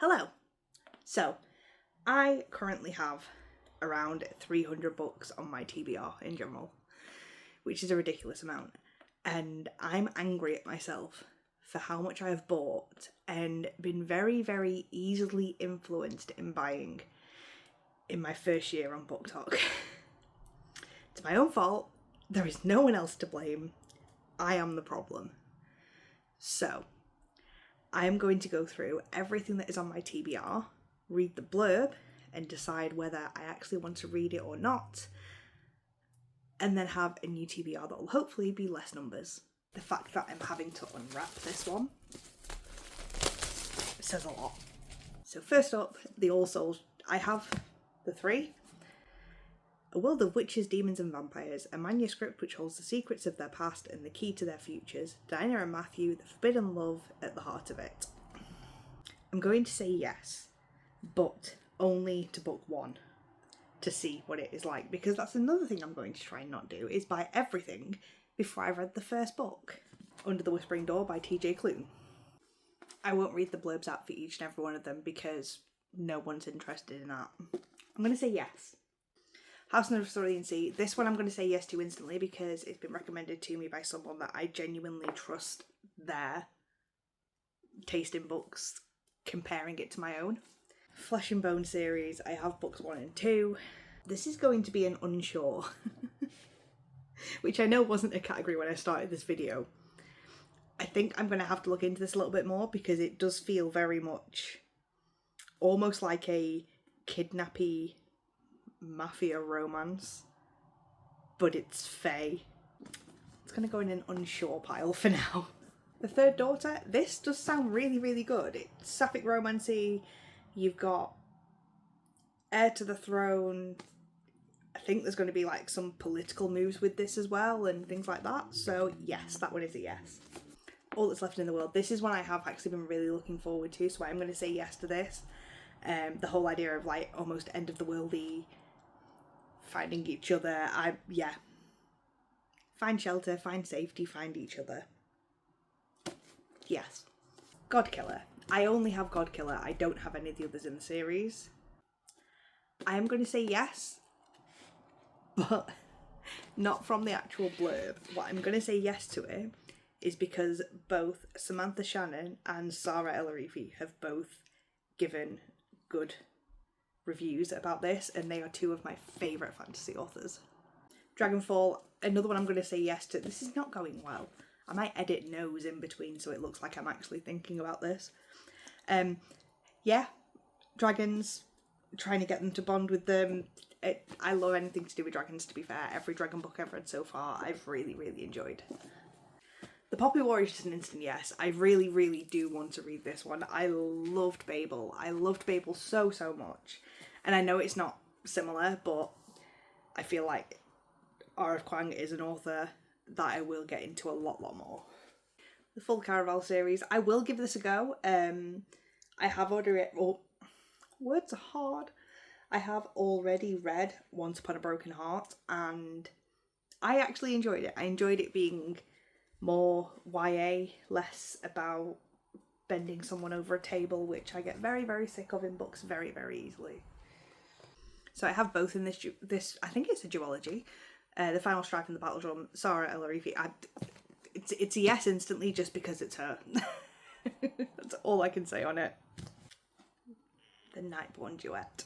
Hello. So, I currently have around 300 books on my TBR in general, which is a ridiculous amount. And I'm angry at myself for how much I have bought and been very, very easily influenced in buying in my first year on BookTok. It's my own fault. There is no one else to blame. I am the problem. So, I am going to go through everything that is on my TBR, read the blurb, and decide whether I actually want to read it or not, and then have a new TBR that will hopefully be less numbers. The fact that I'm having to unwrap this one says a lot. So first up, the All Souls. I have the three. A world of witches, demons and vampires, a manuscript which holds the secrets of their past and the key to their futures, Diana and Matthew, the forbidden love at the heart of it. I'm going to say yes, but only to book one, to see what it is like, because that's another thing I'm going to try and not do, is buy everything before I've read the first book. Under the Whispering Door by TJ Klune. I won't read the blurbs out for each and every one of them because no one's interested in that. I'm going to say yes. House of the Cerulean Sea. This one I'm going to say yes to instantly because it's been recommended to me by someone that I genuinely trust their taste in books, comparing it to my own. Flesh and Bone series, I have books 1 and 2. This is going to be an unsure, which I know wasn't a category when I started this video. I think I'm going to have to look into this a little bit more because it does feel very much almost like a kidnappy mafia romance, but it's fae. It's going to go in an unsure pile for now. The Third Daughter, this does sound really, really good. It's sapphic romancy. You've got heir to the throne. I think there's going to be like some political moves with this as well and things like that. So yes, that one is a yes. All That's Left in the World. This is one I have actually been really looking forward to, so I'm going to say yes to this. The whole idea of like almost end of the worldy, finding each other. Yeah. Find shelter, find safety, find each other. Yes. Godkiller. I only have Godkiller. I don't have any of the others in the series. I am going to say yes, but not from the actual blurb. What I'm going to say yes to it is because both Samantha Shannon and Sarah El-Arifi have both given good reviews about this, and they are two of my favourite fantasy authors. Dragonfall, another one I'm going to say yes to. This is not going well. I might edit no's in between so it looks like I'm actually thinking about this. Yeah, dragons, trying to get them to bond with them. I love anything to do with dragons, to be fair. Every dragon book I've read so far, I've really, really enjoyed. The Poppy War is just an instant yes. I really, really do want to read this one. I loved Babel. I loved Babel so, so much. And I know it's not similar, but I feel like R.F. Kuang is an author that I will get into a lot more. The Full Caraval series, I will give this a go. I have already... Oh, words are hard. I have already read Once Upon a Broken Heart, and I actually enjoyed it. I enjoyed it being more YA, less about bending someone over a table, which I get very, very sick of in books very, very easily. So I have both in this I think it's a duology. The Final Strife and the Battle Drum, Sarah El-Arifi. It's a yes instantly just because it's her. That's all I can say on it. The Nightborn Duet.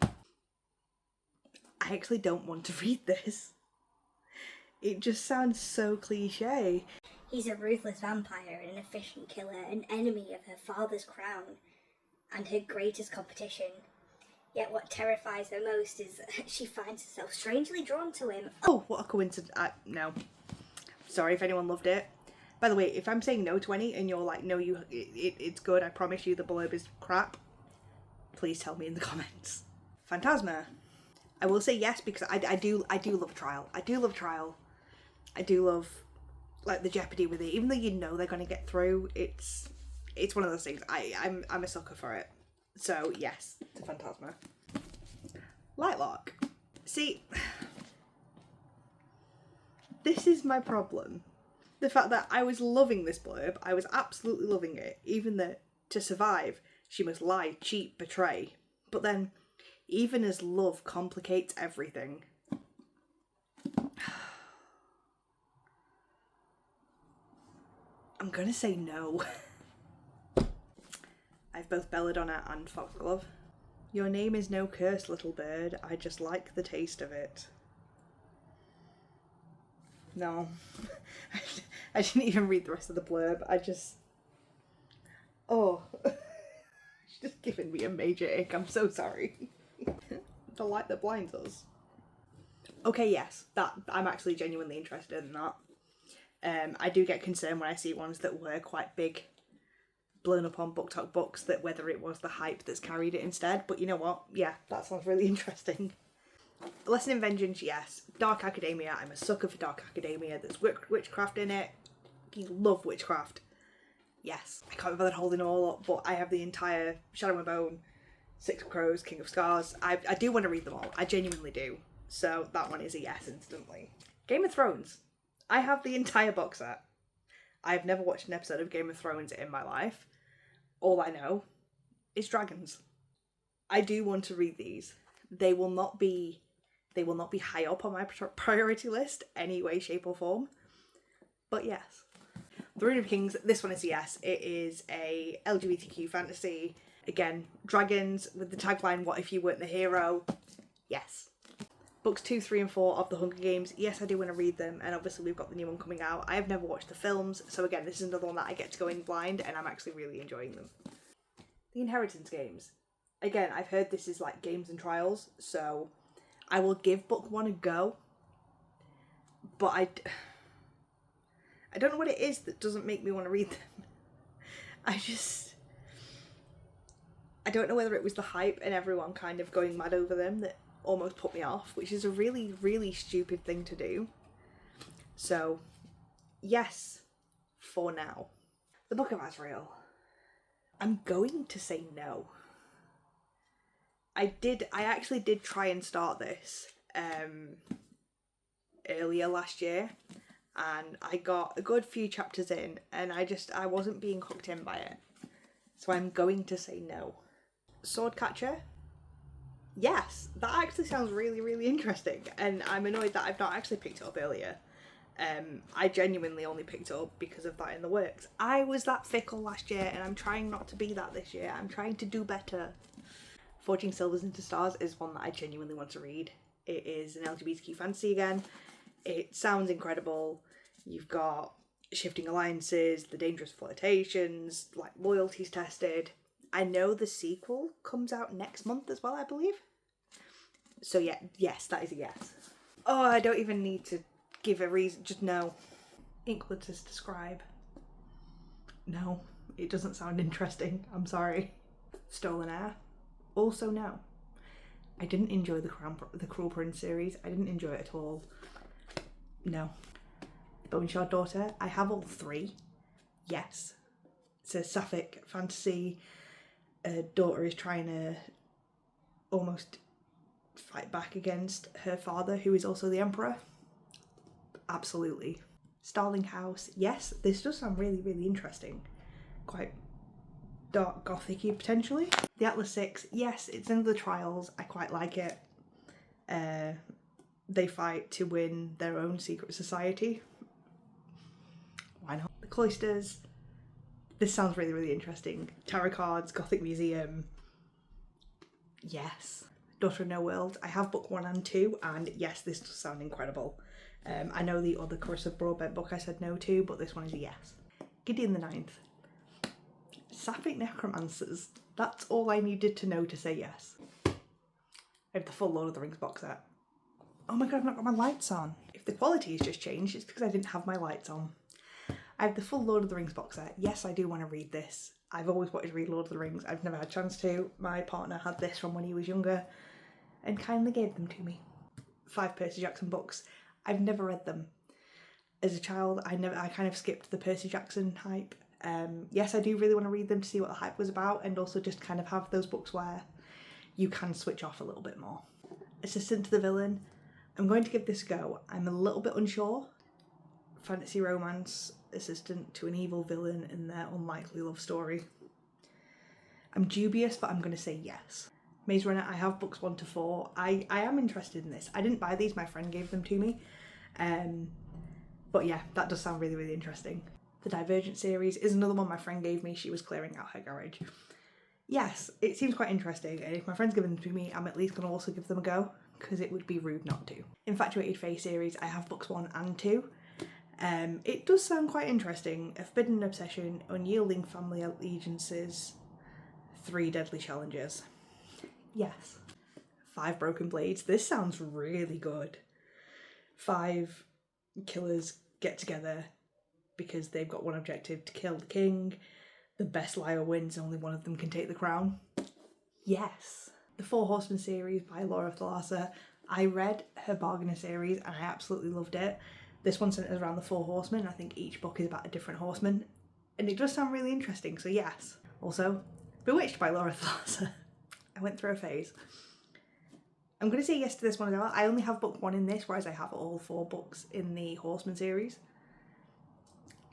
I actually don't want to read this. It just sounds so cliche. He's a ruthless vampire and an efficient killer, an enemy of her father's crown and her greatest competition. Yet what terrifies her most is that she finds herself strangely drawn to him. Oh, what a coincidence. No. Sorry if anyone loved it. By the way, if I'm saying no to any and you're like, no, it's good, I promise you the blurb is crap, please tell me in the comments. Phantasma. I will say yes because I do love Trial. I do love Trial. I do love like the jeopardy with it. Even though you know they're going to get through, it's one of those things. I'm a sucker for it. So yes, to Phantasma. Lightlock. See, this is my problem. The fact that I was loving this blurb, I was absolutely loving it, even though to survive, She must lie, cheat, betray. But then, even as love complicates everything. I'm gonna say no. I've both Belladonna and Foxglove. Your name is no curse, little bird. I just like the taste of it. No. I didn't even read the rest of the blurb. I just... Oh. It's just giving me a major ick. I'm so sorry. The light that blinds us. Okay, yes. I'm actually genuinely interested in that. I do get concerned when I see ones that were quite big, blown up on BookTok books, that whether it was the hype that's carried it instead. But you know what? Yeah, that sounds really interesting. Lesson in Vengeance, yes. Dark Academia, I'm a sucker for Dark Academia. There's witchcraft in it. You love witchcraft. Yes. I can't be bothered holding them all up, but I have the entire Shadow and Bone, Six of Crows, King of Scars. I do want to read them all. I genuinely do. So that one is a yes instantly. Game of Thrones. I have the entire box set. I've never watched an episode of Game of Thrones in my life. All I know is dragons. I do want to read these. They will not be high up on my priority list any way, shape or form. But yes. The Rune of Kings, this one is a yes. It is a LGBTQ fantasy. Again, dragons with the tagline, what if you weren't the hero? Yes. Books 2, 3 and 4 of the Hunger Games. Yes, I do want to read them, and obviously we've got the new one coming out. I have never watched the films, so again, this is another one that I get to go in blind, and I'm actually really enjoying them. The Inheritance Games. Again, I've heard this is like Games and Trials, so I will give book 1 a go, but I don't know what it is that doesn't make me want to read them. I don't know whether it was the hype and everyone kind of going mad over them that almost put me off, which is a really, really stupid thing to do. So, yes, for now. The Book of Azrael. I'm going to say no. I actually did try and start this earlier last year, and I got a good few chapters in, and I wasn't being hooked in by it. So I'm going to say no. Swordcatcher. Yes, that actually sounds really, really interesting, and I'm annoyed that I've not actually picked it up earlier. I genuinely only picked it up because of that in the works. I was that fickle last year, and I'm trying not to be that this year. I'm trying to do better. Forging Silvers into Stars is one that I genuinely want to read. It is an LGBTQ fantasy again. It sounds incredible. You've got shifting alliances, the dangerous flirtations, like loyalties tested. I know the sequel comes out next month as well, I believe. So yeah, yes, that is a yes. Oh, I don't even need to give a reason, just no. Inkletter's Describe. No, it doesn't sound interesting, I'm sorry. Stolen Heir. Also no. I didn't enjoy the Cruel Prince series. I didn't enjoy it at all. No. Bone Shard Daughter. I have all 3. Yes. It's a sapphic fantasy. A daughter is trying to almost fight back against her father, who is also the emperor. Absolutely. Starling House. Yes, this does sound really, really interesting. Quite dark gothic-y potentially. The Atlas 6. Yes, it's in the trials. I quite like it. They fight to win their own secret society. Why not? The Cloisters. This sounds really, really interesting. Tarot cards, Gothic Museum. Yes. Daughter of No World. I have book 1 and 2, and yes, this does sound incredible. I know the other Chorus of Broadbent book I said no to, but this one is a yes. Gideon the Ninth. Sapphic Necromancers. That's all I needed to know to say yes. I have the full Lord of the Rings box set. Oh my god, I've not got my lights on. If the quality has just changed, it's because I didn't have my lights on. I have the full Lord of the Rings box set. Yes, I do want to read this. I've always wanted to read Lord of the Rings. I've never had a chance to. My partner had this from when he was younger and kindly gave them to me. 5 Percy Jackson books. I've never read them. As a child, I kind of skipped the Percy Jackson hype. Yes, I do really want to read them to see what the hype was about, and also just kind of have those books where you can switch off a little bit more. Assistant to the Villain. I'm going to give this a go. I'm a little bit unsure. Fantasy romance, assistant to an evil villain in their unlikely love story. I'm dubious, but I'm going to say yes. Maze Runner, I have books 1 to 4. I am interested in this. I didn't buy these, my friend gave them to me. But yeah, that does sound really, really interesting. The Divergent series is another one my friend gave me. She was clearing out her garage. Yes, it seems quite interesting, and if my friend's given them to me, I'm at least going to also give them a go, because it would be rude not to. Infatuated Fae series, I have books 1 and 2. It does sound quite interesting. A forbidden obsession, unyielding family allegiances, 3 deadly challenges. Yes. 5 broken blades. This sounds really good. 5 killers get together because they've got one objective: to kill the king. The best liar wins, only one of them can take the crown. Yes. The 4 Horsemen series by Laura Thalassa. I read her Bargainer series and I absolutely loved it. This one centers around the 4 horsemen. I think each book is about a different horseman. And it does sound really interesting, so yes. Also, Bewitched by Laura Thalassa. I went through a phase. I'm going to say yes to this one as well. I only have book 1 in this, whereas I have all 4 books in the Horseman series.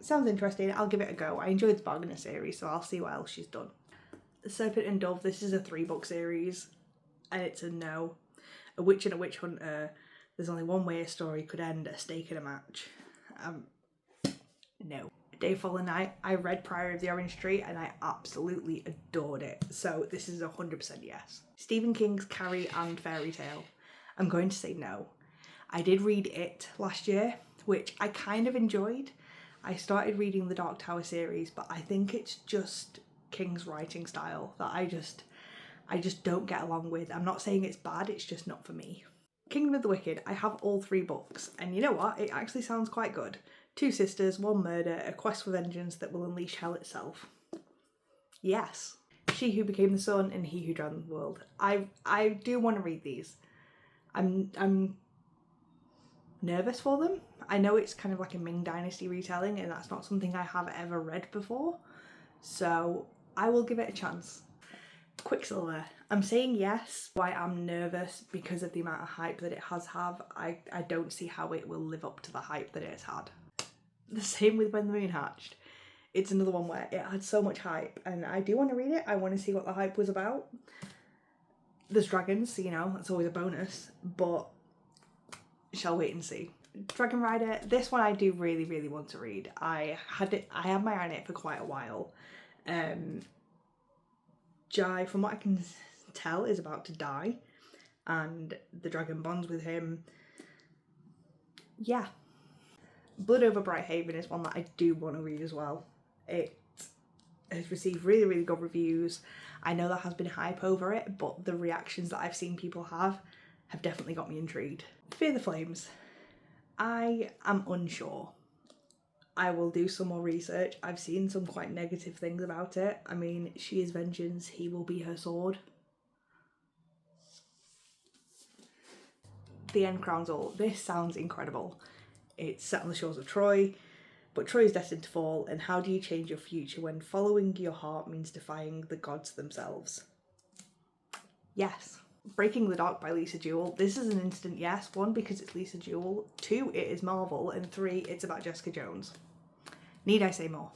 Sounds interesting. I'll give it a go. I enjoyed the Bargainer series, so I'll see what else she's done. The Serpent and Dove. This is a 3-book series, and it's a no. A Witch and a Witch Hunter. There's only one way a story could end: a stake in a match. No. Day, Fallen Night. I read Priory of the Orange Tree and I absolutely adored it. So this is 100% yes. Stephen King's Carrie and Fairy Tale. I'm going to say no. I did read it last year, which I kind of enjoyed. I started reading the Dark Tower series, but I think it's just King's writing style that I just don't get along with. I'm not saying it's bad, it's just not for me. Kingdom of the Wicked, I have all 3 books, and you know what? It actually sounds quite good. 2 sisters, 1 murder, a quest for vengeance that will unleash hell itself. Yes. She Who Became the Sun and He Who Drowned the World. I do want to read these. I'm nervous for them. I know it's kind of like a Ming Dynasty retelling, and that's not something I have ever read before, so I will give it a chance. Quicksilver. I'm saying yes. Why I'm nervous because of the amount of hype that it has had. I don't see how it will live up to the hype that it has had. The same with When the Moon Hatched. It's another one where it had so much hype, and I do want to read it. I want to see what the hype was about. There's dragons, so you know, that's always a bonus, but shall wait and see. Dragon Rider, this one I do really, really want to read. I had my eye on it for quite a while. Jai, from what I can tell, is about to die, and the dragon bonds with him. Yeah. Blood Over Brighthaven is one that I do want to read as well. It has received really, really good reviews. I know there has been hype over it, but the reactions that I've seen people have definitely got me intrigued. Fear the Flames. I am unsure. I will do some more research. I've seen some quite negative things about it. I mean, she is vengeance, he will be her sword. The End Crowns All. This sounds incredible. It's set on the shores of Troy, but Troy is destined to fall, and how do you change your future when following your heart means defying the gods themselves? Yes. Breaking the Dark by Lisa Jewell. This is an instant yes. 1, because it's Lisa Jewell. 2, it is Marvel. And 3, it's about Jessica Jones. Need I say more?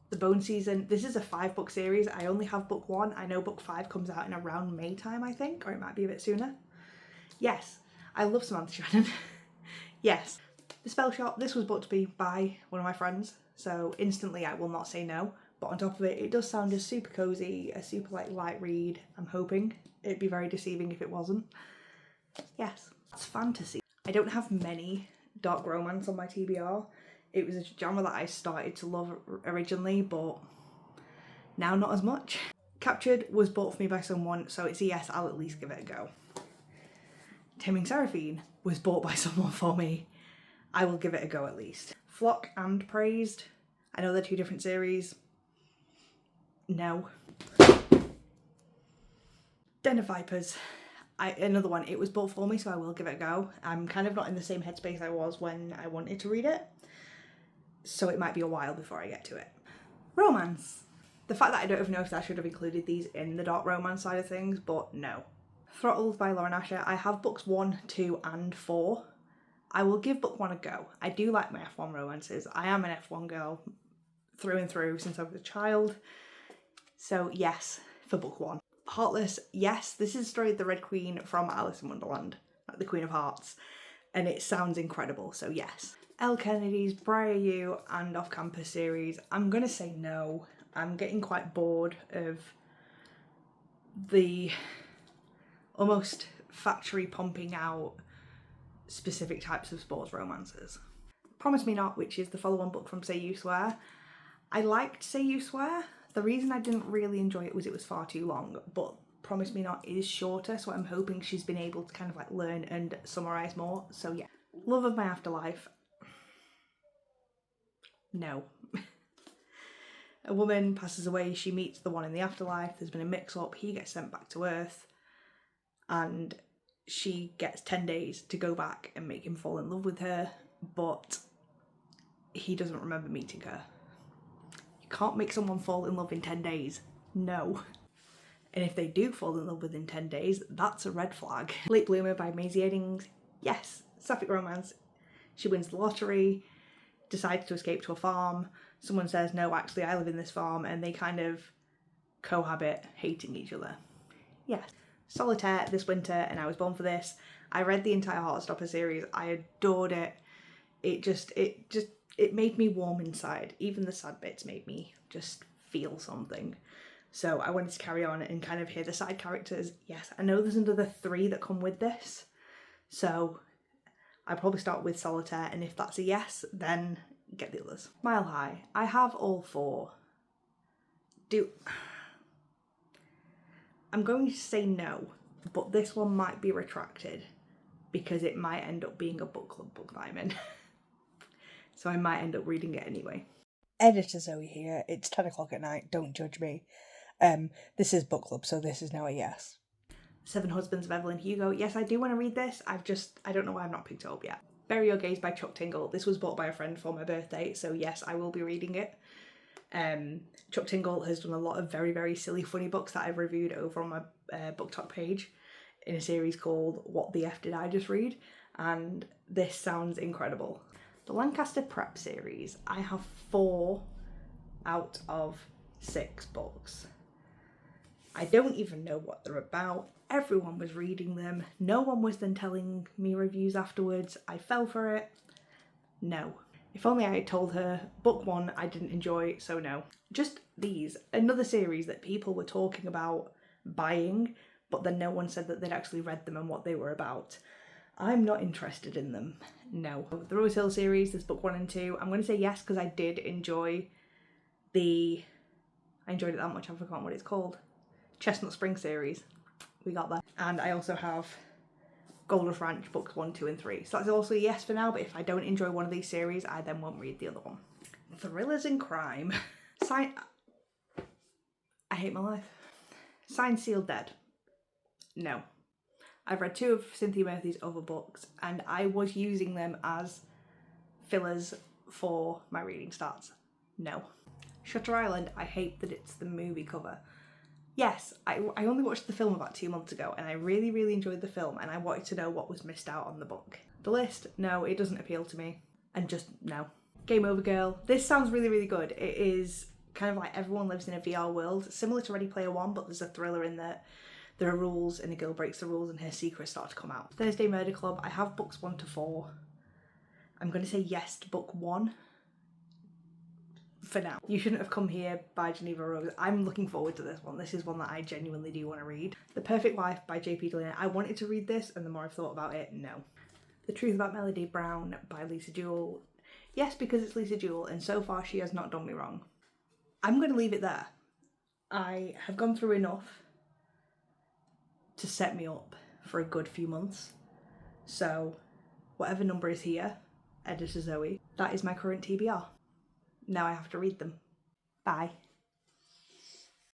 The Bone Season. This is a 5-book series. I only have book 1. I know book 5 comes out in around May time, I think, or it might be a bit sooner. Yes. I love Samantha Shannon. Yes. The Spell Shop. This was booked to me by one of my friends, so instantly I will not say no. But on top of it, it does sound a super cozy, a super light read. I'm hoping. It'd be very deceiving if it wasn't. Yes. It's fantasy. I don't have many dark romance on my TBR. It was a genre that I started to love originally, but now not as much. Captured was bought for me by someone, so it's a yes, I'll at least give it a go. Taming Seraphine was bought by someone for me. I will give it a go at least. Flock and Praised. I know they're 2 different series. No. Den of Vipers. Another one. It was bought for me, so I will give it a go. I'm kind of not in the same headspace I was when I wanted to read it, so it might be a while before I get to it. Romance. The fact that I don't even know if I should have included these in the dark romance side of things, but no. Throttled by Lauren Asher. I have books 1, 2 and 4. I will give book 1 a go. I do like my F1 romances. I am an F1 girl through and through since I was a child. So yes, for book 1. Heartless, yes, this is the story of the Red Queen from Alice in Wonderland, like the Queen of Hearts, and it sounds incredible, so yes. Elle Kennedy's Briar U and Off Campus series, I'm gonna say no. I'm getting quite bored of the almost factory pumping out specific types of sports romances. Promise Me Not, which is the follow-on book from Say You Swear. I liked Say You Swear. The reason I didn't really enjoy it was far too long, but Promise Me Not is shorter, so I'm hoping she's been able to kind of like learn and summarise more, so yeah. Love of My Afterlife. No. A woman passes away, she meets the one in the afterlife, there's been a mix-up, he gets sent back to Earth, and she gets 10 days to go back and make him fall in love with her, but he doesn't remember meeting her. You can't make someone fall in love in 10 days. No. And if they do fall in love within 10 days, that's a red flag. Late Bloomer by Maisie Eddings. Yes, sapphic romance. She wins the lottery, decides to escape to a farm. Someone says, no, actually, I live in this farm, and they kind of cohabit, hating each other. Yes. Solitaire this winter, and I was born for this. I read the entire Heartstopper series. I adored it. It made me warm inside. Even the sad bits made me just feel something. So I wanted to carry on and kind of hear the side characters. Yes, I know there's another 3 that come with this. So I'd probably start with Solitaire, and if that's a yes, then get the others. Mile High. I have all 4. I'm going to say no, but this one might be retracted because it might end up being a book club book that I'm in. So I might end up reading it anyway. Editor Zoe here. It's 10 o'clock at night. Don't judge me. This is book club, so this is now a yes. Seven Husbands of Evelyn Hugo. Yes, I do want to read this. I don't know why I've not picked it up yet. Bury Your Gaze by Chuck Tingle. This was bought by a friend for my birthday, so yes, I will be reading it. Chuck Tingle has done a lot of very, very silly, funny books that I've reviewed over on my BookTok page in a series called What the F Did I Just Read? And this sounds incredible. The Lancaster Prep series, I have 4 out of 6 books. I don't even know what they're about. Everyone was reading them. No one was then telling me reviews afterwards. I fell for it. No. If only I had told her, book 1 I didn't enjoy, so no. Just these. Another series that people were talking about buying, but then no one said that they'd actually read them and what they were about. I'm not interested in them. No. The Rose Hill series, there's book 1 and 2. I'm going to say yes because I did enjoy I enjoyed it that much, I've forgotten what it's called. Chestnut Spring series. We got that. And I also have Golders Ranch books 1, 2 and 3. So that's also a yes for now, but if I don't enjoy one of these series, I then won't read the other one. Thrillers and crime. I hate my life. Signed, Sealed, Dead. No. I've read 2 of Cynthia Murphy's other books and I was using them as fillers for my reading starts. No. Shutter Island, I hate that it's the movie cover. Yes, I only watched the film about 2 months ago and I really, really enjoyed the film and I wanted to know what was missed out on the book. The List, no, it doesn't appeal to me. And just no. Game Over Girl. This sounds really, really good. It is kind of like everyone lives in a VR world, similar to Ready Player One, but there's a thriller in there. There are rules and a girl breaks the rules and her secrets start to come out. Thursday Murder Club, I have books 1 to 4. I'm going to say yes to book 1 for now. You Shouldn't Have Come Here by Geneva Rose. I'm looking forward to this one. This is one that I genuinely do want to read. The Perfect Wife by J.P. Delina. I wanted to read this and the more I've thought about it, no. The Truth About Melody Brown by Lisa Jewell. Yes, because it's Lisa Jewell and so far she has not done me wrong. I'm going to leave it there. I have gone through enough to set me up for a good few months. So whatever number is here, Editor Zoe, that is my current TBR. Now I have to read them. Bye.